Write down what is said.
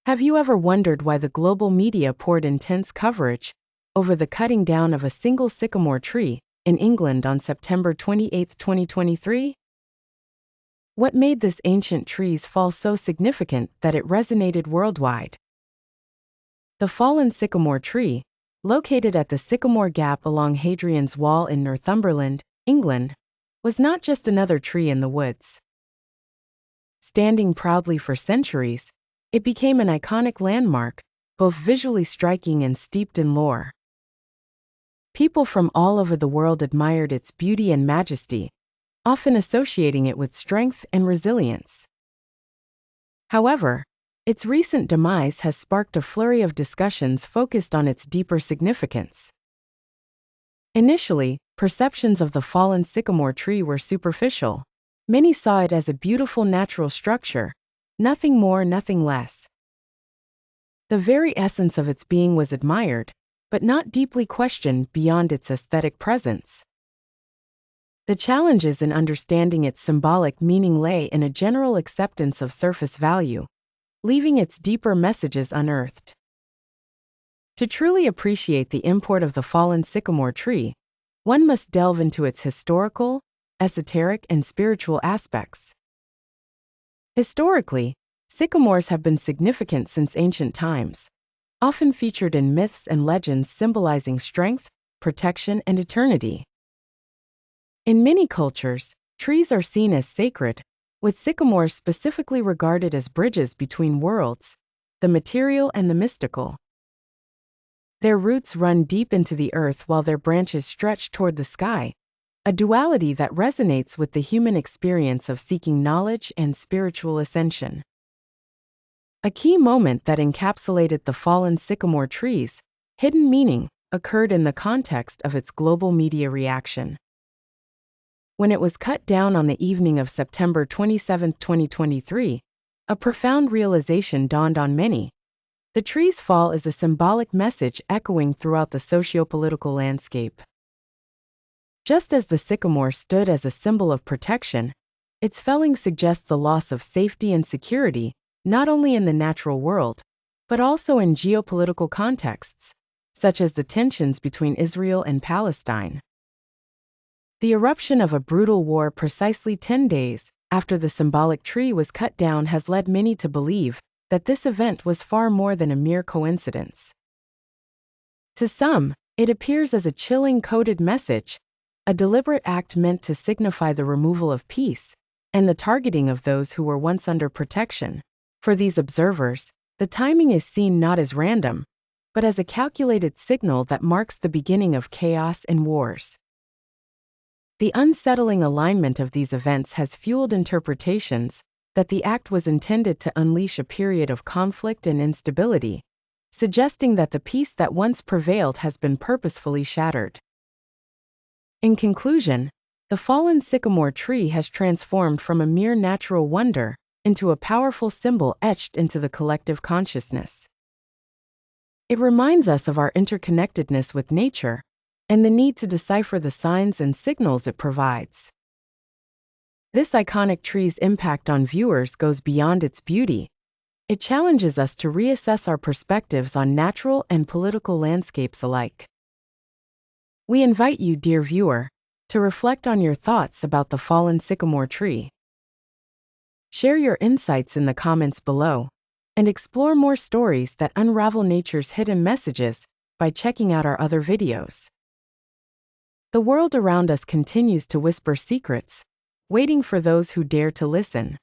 Have you ever wondered why the global media poured intense coverage over the cutting down of a single sycamore tree in England on September 28, 2023? What made this ancient tree's fall so significant that it resonated worldwide? The fallen sycamore tree, located at the Sycamore Gap along Hadrian's Wall in Northumberland, England, was not just another tree in the woods. Standing proudly for centuries, it became an iconic landmark, both visually striking and steeped in lore. People from all over the world admired its beauty and majesty, often associating it with strength and resilience. However, its recent demise has sparked a flurry of discussions focused on its deeper significance. Initially, perceptions of the fallen sycamore tree were superficial. Many saw it as a beautiful natural structure, nothing more, nothing less. The very essence of its being was admired, but not deeply questioned beyond its aesthetic presence. The challenges in understanding its symbolic meaning lay in a general acceptance of surface value, leaving its deeper messages unearthed. To truly appreciate the import of the fallen sycamore tree, one must delve into its historical, esoteric, and spiritual aspects. Historically, sycamores have been significant since ancient times, often featured in myths and legends symbolizing strength, protection, and eternity. In many cultures, trees are seen as sacred, with sycamores specifically regarded as bridges between worlds, the material and the mystical. Their roots run deep into the earth while their branches stretch toward the sky, a duality that resonates with the human experience of seeking knowledge and spiritual ascension. A key moment that encapsulated the fallen sycamore tree's hidden meaning occurred in the context of its global media reaction. When it was cut down on the evening of September 27, 2023, a profound realization dawned on many. The tree's fall is a symbolic message echoing throughout the socio-political landscape. Just as the sycamore stood as a symbol of protection, its felling suggests a loss of safety and security, not only in the natural world, but also in geopolitical contexts, such as the tensions between Israel and Palestine. The eruption of a brutal war precisely 10 days after the symbolic tree was cut down has led many to believe that this event was far more than a mere coincidence. To some, it appears as a chilling coded message, a deliberate act meant to signify the removal of peace and the targeting of those who were once under protection. For these observers, the timing is seen not as random, but as a calculated signal that marks the beginning of chaos and wars. The unsettling alignment of these events has fueled interpretations that the act was intended to unleash a period of conflict and instability, suggesting that the peace that once prevailed has been purposefully shattered. In conclusion, the fallen sycamore tree has transformed from a mere natural wonder into a powerful symbol etched into the collective consciousness. It reminds us of our interconnectedness with nature and the need to decipher the signs and signals it provides. This iconic tree's impact on viewers goes beyond its beauty. It challenges us to reassess our perspectives on natural and political landscapes alike. We invite you, dear viewer, to reflect on your thoughts about the fallen sycamore tree. Share your insights in the comments below, and explore more stories that unravel nature's hidden messages by checking out our other videos. The world around us continues to whisper secrets, waiting for those who dare to listen.